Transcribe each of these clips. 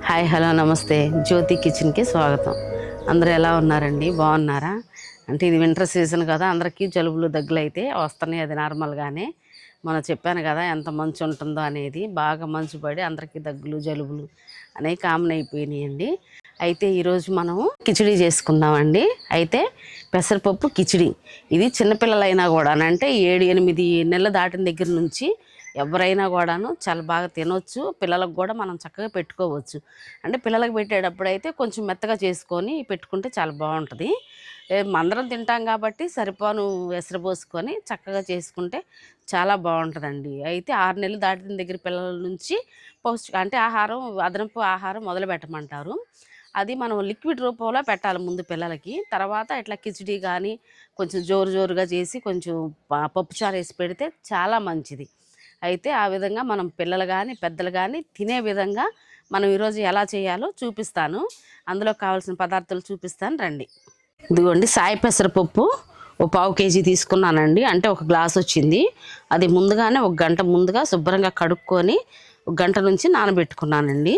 Hi hello నమస్తే జ్యోతి కిచెన్కి స్వాగతం. అందరూ ఎలా ఉన్నారండి? బాగున్నారా? అంటే ఇది వింటర్ సీజన్ కదా, అందరికీ జలుబులు దగ్గులు అయితే వస్తున్నాయి. అది నార్మల్గానే. మనం చెప్పాను కదా ఎంత మంచు ఉంటుందో అనేది. బాగా మంచు పడి అందరికీ దగ్గులు జలుబులు అనేవి కామన్ అయిపోయినాయండి. అయితే ఈరోజు మనము కిచిడి చేసుకుందామండి. అయితే పెసరపప్పు కిచిడి, ఇది చిన్నపిల్లలైనా కూడా అంటే 7-8 నెలలు దాటిన దగ్గర నుంచి ఎవరైనా కూడాను చాలా బాగా తినొచ్చు. పిల్లలకు కూడా మనం చక్కగా పెట్టుకోవచ్చు. అంటే పిల్లలకు పెట్టేటప్పుడు అయితే కొంచెం మెత్తగా చేసుకొని పెట్టుకుంటే చాలా బాగుంటుంది. అందరం తింటాం కాబట్టి సరిపోను ఎసరపోసుకొని చక్కగా చేసుకుంటే చాలా బాగుంటుందండి. అయితే 6 నెలలు దాటిన దగ్గర పిల్లల నుంచి పౌష్టిక అంటే ఆహారం, అదనపు ఆహారం మొదలు పెట్టమంటారు. అది మనం లిక్విడ్ రూపంలో పెట్టాలి ముందు పిల్లలకి. తర్వాత ఇట్లా కిచిడి కానీ కొంచెం జోరు జోరుగా చేసి కొంచెం పప్పుచారు వేసి పెడితే చాలా మంచిది. అయితే ఆ విధంగా మనం పిల్లలు కానీ పెద్దలు కానీ తినే విధంగా మనం ఈరోజు ఎలా చేయాలో చూపిస్తాను. అందులో కావాల్సిన పదార్థాలు చూపిస్తాను రండి. ఇదిగోండి, సాయి పెసరపప్పు ఓ 1/4 కేజీ తీసుకున్నానండి. అంటే 1 గ్లాస్ వచ్చింది. అది ముందుగానే 1 గంట ముందుగా శుభ్రంగా కడుక్కొని 1 గంట నుంచి నానబెట్టుకున్నానండి.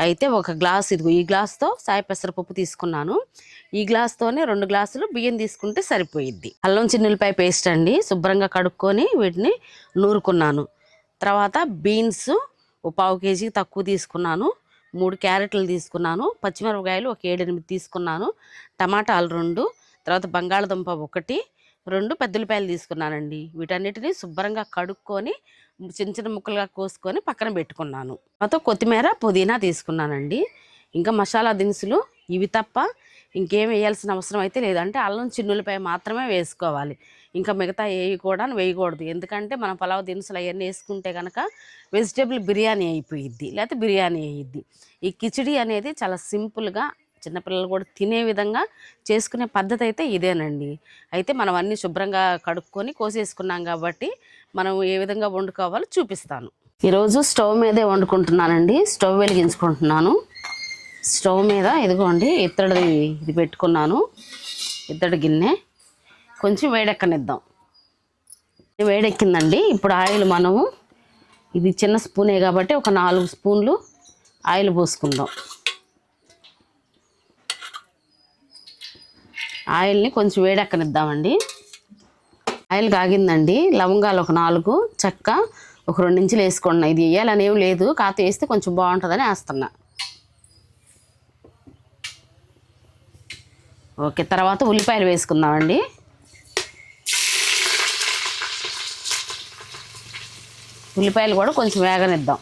అయితే 1 గ్లాస్, ఇదిగో ఈ గ్లాస్తో సాయి పెసరపప్పు తీసుకున్నాను. ఈ గ్లాస్తోనే 2 గ్లాసులు బియ్యం తీసుకుంటే సరిపోయిద్ది. అల్లం చిన్నులపాయ పేస్ట్ అండి, శుభ్రంగా కడుక్కొని వీటిని నూరుకున్నాను. తర్వాత బీన్స్ ఓ 1/4 కేజీ తక్కువ తీసుకున్నాను. 3 క్యారెట్లు తీసుకున్నాను. పచ్చిమిరపకాయలు ఒక 7-8 తీసుకున్నాను. టమాటాలు 2, తర్వాత బంగాళదుంప 1, 2 పెద్దలపాయలు తీసుకున్నానండి. వీటన్నిటిని శుభ్రంగా కడుక్కొని చిన్న చిన్న ముక్కలుగా కోసుకొని పక్కన పెట్టుకున్నాను. తర్వాత కొత్తిమీర పుదీనా తీసుకున్నానండి. ఇంకా మసాలా దినుసులు ఇవి తప్ప ఇంకేం వేయాల్సిన అవసరం అయితే లేదు. అంటే అల్లం చిన్నులపాయ మాత్రమే వేసుకోవాలి. ఇంకా మిగతా ఏవి కూడా వేయకూడదు. ఎందుకంటే మనం పలావ్ దినుసులు అవన్నీ వేసుకుంటే కనుక వెజిటేబుల్ బిర్యానీ అయిపోయిద్ది, లేకపోతే బిర్యానీ అయ్యిద్ది. ఈ కిచిడి అనేది చాలా సింపుల్గా చిన్నపిల్లలు కూడా తినే విధంగా చేసుకునే పద్ధతి అయితే ఇదేనండి. అయితే మనం అన్నీ శుభ్రంగా కడుక్కొని కోసేసుకున్నాం కాబట్టి మనం ఏ విధంగా వండుకోవాలో చూపిస్తాను. ఈరోజు స్టవ్ మీదే వండుకుంటున్నానండి. స్టవ్ వెలిగించుకుంటున్నాను. స్టవ్ మీద ఇదిగోండి ఇత్తడిది ఇది పెట్టుకున్నాను. ఇత్తడి గిన్నె కొంచెం వేడెక్కనిద్దాం. వేడెక్కిందండి. ఇప్పుడు ఆయిల్ మనము, ఇది చిన్న స్పూనే కాబట్టి ఒక 4 స్పూన్లు ఆయిల్ పోసుకుందాం. ఆయిల్ని కొంచెం వేడెక్కనిద్దామండి. ఆయిల్ కాగిందండి. లవంగాలు ఒక 4, చెక్క ఒక 2 ఇంచులు వేసుకున్నా. ఇది వేయాలని ఏం లేదు, కాకపోతే వేస్తే కొంచెం బాగుంటుందని వేస్తున్నా. ఓకే, తర్వాత ఉల్లిపాయలు వేసుకుందామండి. ఉల్లిపాయలు కూడా కొంచెం వేగనిద్దాం.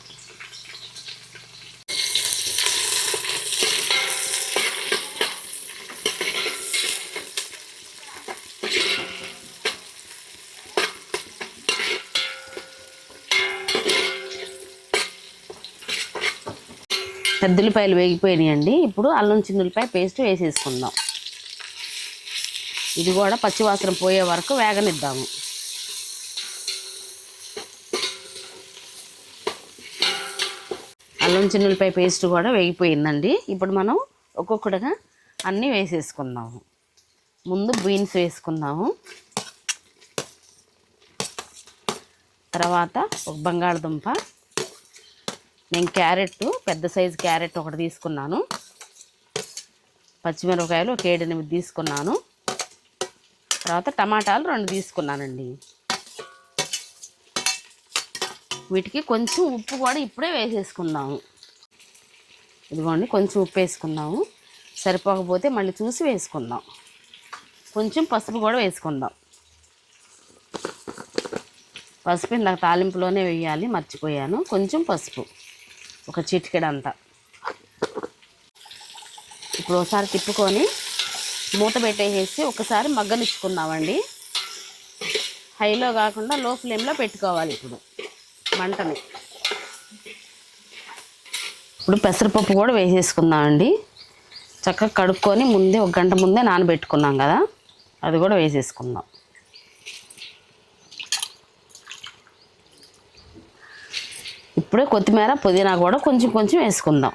పెద్దుల్లిపాయలు వేగిపోయినాయండి. ఇప్పుడు అల్లం చిన్నులపాయ పేస్ట్ వేసేసుకుందాం. ఇది కూడా పచ్చివాసన పోయే వరకు వేగనిద్దాము. అల్లం చిన్నులపాయ పేస్ట్ కూడా వేగిపోయిందండి. ఇప్పుడు మనం ఒక్కొక్కటిగా అన్నీ వేసేసుకుందాము. ముందు బీన్స్ వేసుకుందాము. తర్వాత ఒక బంగాళదుంప, నేను క్యారెట్, పెద్ద సైజు క్యారెట్ ఒకటి తీసుకున్నాను. పచ్చిమిరపకాయలు ఒక 7-8 తీసుకున్నాను. తర్వాత టమాటాలు 2 తీసుకున్నానండి. వీటికి కొంచెం ఉప్పు కూడా ఇప్పుడే వేసేసుకుందాము. ఇదిగోండి, కొంచెం ఉప్పు వేసుకుందాము. సరిపోకపోతే మళ్ళీ చూసి వేసుకుందాం. కొంచెం పసుపు కూడా వేసుకుందాం. పసుపు ఇందాక తాలింపులోనే వేయాలి, మర్చిపోయాను. కొంచెం పసుపు, ఒక చిటికెడంతా. ఇప్పుడు ఒకసారి తిప్పుకొని మూత పెట్టేసి ఒకసారి మగ్గనిచ్చుకుందామండి. హైలో కాకుండా లో ఫ్లేమ్లో పెట్టుకోవాలి ఇప్పుడు మంటని. ఇప్పుడు పెసరపప్పు కూడా వేసేసుకుందామండి. చక్కగా కడుక్కొని ముందే 1 గంట ముందే నానబెట్టుకున్నాం కదా, అది కూడా వేసేసుకుందాం. ఇప్పుడే కొత్తిమీర పుదీనా కూడా కొంచెం కొంచెం వేసుకుందాం.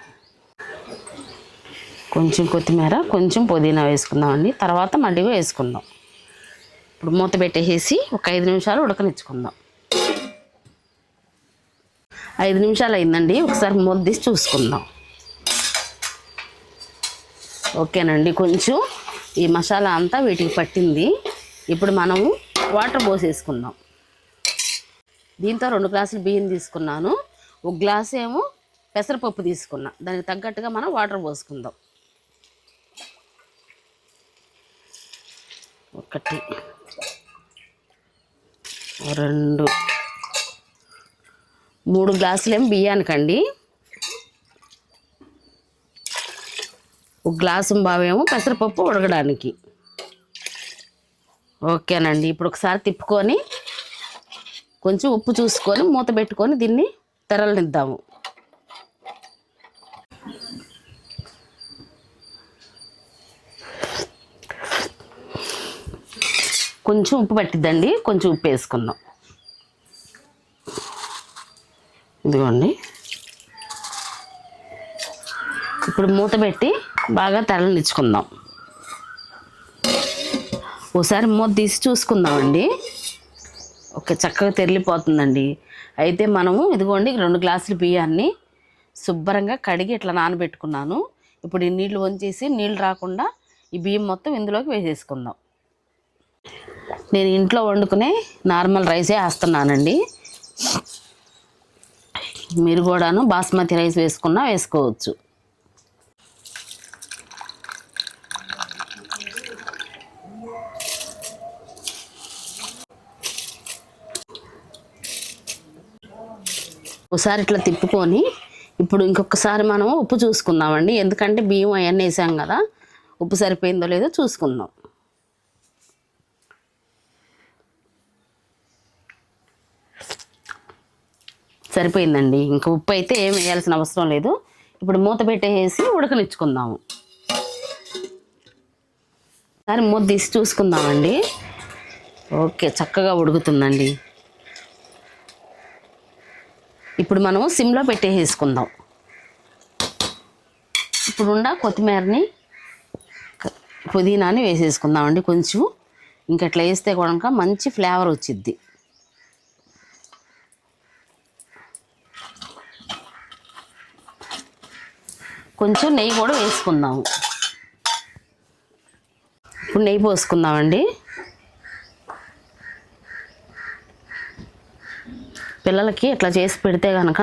కొంచెం కొత్తిమీర కొంచెం పుదీనా వేసుకుందామండి. తర్వాత మళ్ళీ వేసుకుందాం. ఇప్పుడు మూత పెట్టేసి ఒక 5 నిమిషాలు ఉడకనిచ్చుకుందాం. 5 నిమిషాలు అయిందండి. ఒకసారి మూత తీసి చూసుకుందాం. ఓకేనండి, కొంచెం ఈ మసాలా అంతా వీటికి పట్టింది. ఇప్పుడు మనము వాటర్ పోసేసుకుందాం. దీంతో 2 గ్లాసులు బియ్యం తీసుకున్నాను, 1 గ్లాసు ఏమో పెసరపప్పు తీసుకున్నా. దానికి తగ్గట్టుగా మనం వాటర్ పోసుకుందాం. 1 2 3 గ్లాసులేమో బియ్యానికండి, 1 గ్లాసు బావేమో పెసరపప్పు ఉడకడానికి. ఓకేనండి, ఇప్పుడు ఒకసారి తిప్పుకొని కొంచెం ఉప్పు చూసుకొని మూత పెట్టుకొని దీన్ని తెరలనిద్దాము. కొంచెం ఉప్పు పట్టిద్దండి, కొంచెం ఉప్పు వేసుకుందాం. ఇదిగోండి, ఇప్పుడు మూత పెట్టి బాగా తెరలనిచ్చుకుందాం. ఒకసారి మూత తీసి చూసుకుందామండి. ఓకే, చక్కగా తెరిలిపోతుందండి. అయితే మనము ఇదిగోండి 2 గ్లాసుల బియ్యాన్ని శుభ్రంగా కడిగి ఇట్లా నానబెట్టుకున్నాను. ఇప్పుడు ఈ నీళ్లు వంచేసి నీళ్ళు రాకుండా ఈ బియ్యం మొత్తం ఇందులోకి వేసేసుకుందాం. నేను ఇంట్లో వండుకునే నార్మల్ రైసే వేస్తున్నానండి. మీరు కూడాను బాస్మతి రైస్ వేసుకున్నా వేసుకోవచ్చు. ఒకసారి ఇట్లా తిప్పుకొని ఇప్పుడు ఇంకొకసారి మనం ఉప్పు చూసుకుందామండి. ఎందుకంటే బియ్యం అవన్నీ వేసాం కదా, ఉప్పు సరిపోయిందో లేదో చూసుకుందాం. సరిపోయిందండి, ఇంకా ఉప్పు అయితే ఏం వేయాల్సిన అవసరం లేదు. ఇప్పుడు మూత పెట్టేసి ఉడకనిచ్చుకుందాము. ఒకసారి మూత తీసి చూసుకుందామండి. ఓకే, చక్కగా ఉడుకుతుందండి. ఇప్పుడు మనం సిమ్లో పెట్టేసుకుందాం. ఇప్పుడున్న కొత్తిమీరని పుదీనాని వేసేసుకుందామండి. కొంచెం ఇంకట్లా వేస్తే కూడా మంచి ఫ్లేవర్ వచ్చిద్ది. కొంచెం నెయ్యి కూడా వేసుకుందాము. ఇప్పుడు నెయ్యి పోసుకుందామండి. పిల్లలకి ఇట్లా చేసి పెడితే కనుక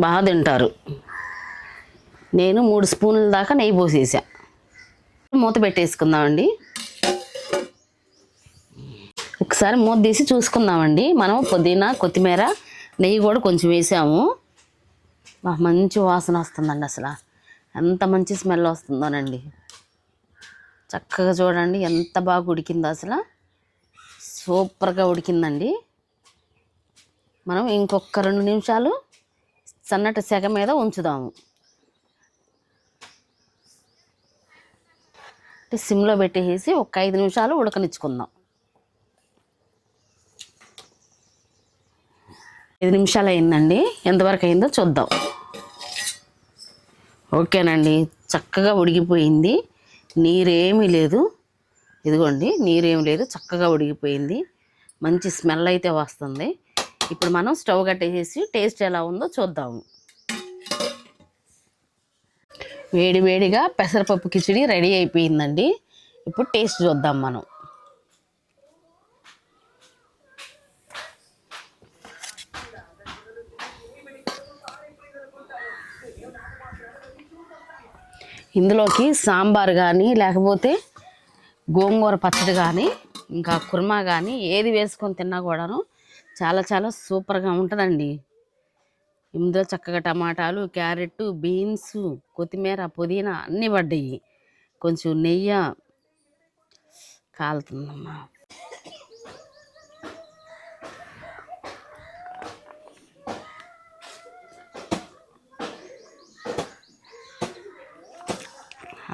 బాగా తింటారు. నేను 3 స్పూన్ల దాకా నెయ్యి పోసేసా. మూత పెట్టేసుకుందామండి. ఒకసారి మూత తీసి చూసుకుందామండి. మనం పుదీనా కొత్తిమీర నెయ్యి కూడా కొంచెం వేసాము. మంచి వాసన వస్తుందండి. అసలు ఎంత మంచి స్మెల్ వస్తుందోనండి. చక్కగా చూడండి ఎంత బాగా ఉడికిందో, అసలు సూపర్గా ఉడికిందండి. మనం ఇంకొక 2 నిమిషాలు సన్నటి సెగ మీద ఉంచుదాము. సిమ్లో పెట్టేసి ఒక 5 నిమిషాలు ఉడకనిచ్చుకుందాం. 5 నిమిషాలు అయిందండి. ఎంతవరకు అయిందో చూద్దాం. ఓకేనండి, చక్కగా ఉడికిపోయింది. నీరేమీ లేదు. ఇదిగోండి, నీరేమీ లేదు, చక్కగా ఉడికిపోయింది. మంచి స్మెల్ అయితే వస్తుంది. ఇప్పుడు మనం స్టవ్ కట్టేసి టేస్ట్ ఎలా ఉందో చూద్దాము. వేడి వేడిగా పెసరపప్పు కిచిడి రెడీ అయిపోయిందండి. ఇప్పుడు టేస్ట్ చూద్దాం మనం. ఇందులోకి సాంబార్ కానీ లేకపోతే గోంగూర పచ్చడి కానీ ఇంకా కుర్మా కానీ ఏది వేసుకొని తిన్నా కూడాను చాలా చాలా సూపర్గా ఉంటుందండి. ఇందులో చక్కగా టమాటాలు, క్యారెట్, బీన్స్, కొత్తిమీర, పుదీనా అన్నీ పడ్డాయి. కొంచెం నెయ్యి కాలుతుందమ్మా.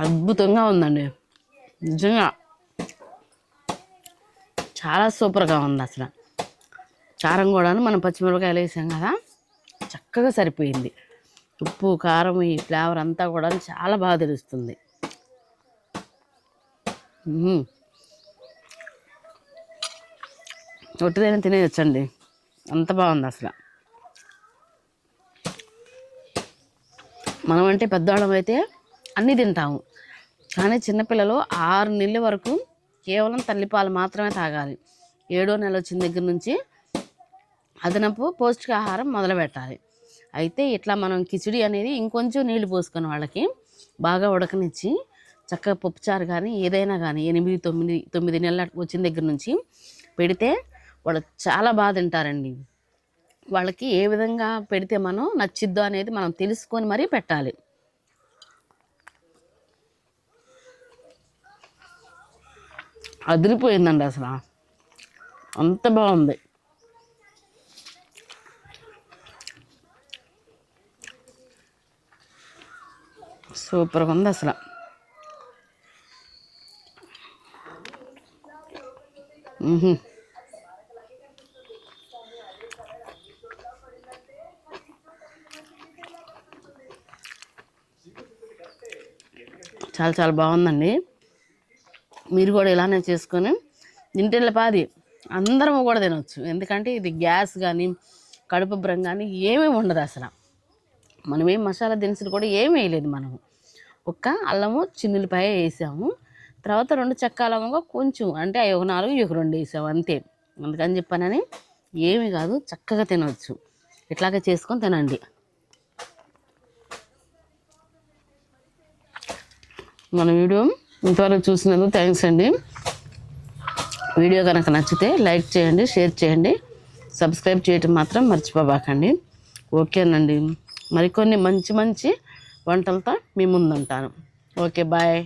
అద్భుతంగా ఉందండి, నిజంగా చాలా సూపర్గా ఉంది. అసలు కారం కూడాను మనం పచ్చిమిరపకాయలు వేసాం కదా, చక్కగా సరిపోయింది. ఉప్పు కారం ఈ ఫ్లేవర్ అంతా కూడా చాలా బాగా తెలుస్తుంది. ఒట్టిదైనా తినేయచ్చండి, అంత బాగుంది. అసలు మనం అంటే పెద్దవాళ్ళం అయితే అన్నీ తింటాము. కానీ చిన్నపిల్లలు 6 నెలల వరకు కేవలం తల్లిపాలు మాత్రమే తాగాలి. 7వ నెల వచ్చిన దగ్గర నుంచి అదనపు పౌష్టికాహారం మొదలు పెట్టాలి. అయితే ఇట్లా మనం కిచిడి అనేది ఇంకొంచెం నీళ్లు పోసుకొని వాళ్ళకి బాగా ఉడకనిచ్చి చక్కగా పప్పుచారు కానీ ఏదైనా కానీ 8, 9 నెలల వచ్చిన దగ్గర నుంచి పెడితే వాళ్ళు చాలా బాగా తింటారండి. వాళ్ళకి ఏ విధంగా పెడితే మనం నచ్చిద్దో అనేది మనం తెలుసుకొని మరీ పెట్టాలి. అదిరిపోయిందండి అసలు, అంత బాగుంది. సూపర్గా ఉంది అసలు. చాలా చాలా బాగుందండి. మీరు కూడా ఇలానే చేసుకొని ఇంటిల్లపాది అందరం కూడా తినవచ్చు. ఎందుకంటే ఇది గ్యాస్ కానీ కడుపుబ్బరం కానీ ఏమీ ఉండదు అసలు. మనమేం మసాలా దినుసులు కూడా ఏమీ వేయలేదు. మనము ఒక్క అల్లము చిన్నులపాయ వేసాము, తర్వాత 2 చెక్క లవంగా కొంచెం అంటే ఒక 4 ఒక 2 వేసాము అంతే. అందుకని చెప్పానని ఏమీ కాదు, చక్కగా తినవచ్చు. ఇట్లాగే చేసుకొని తినండి. మన వీడియో ఇంతవరకు చూసినందుకు థ్యాంక్స్ అండి. వీడియో కనుక నచ్చితే లైక్ చేయండి, షేర్ చేయండి, సబ్స్క్రైబ్ చేయటం మాత్రం మర్చిపోబాకండి. ఓకేనండి. మరికొన్ని మంచి మంచి వంటలతో మీ ముందుంటాను. Okay, bye.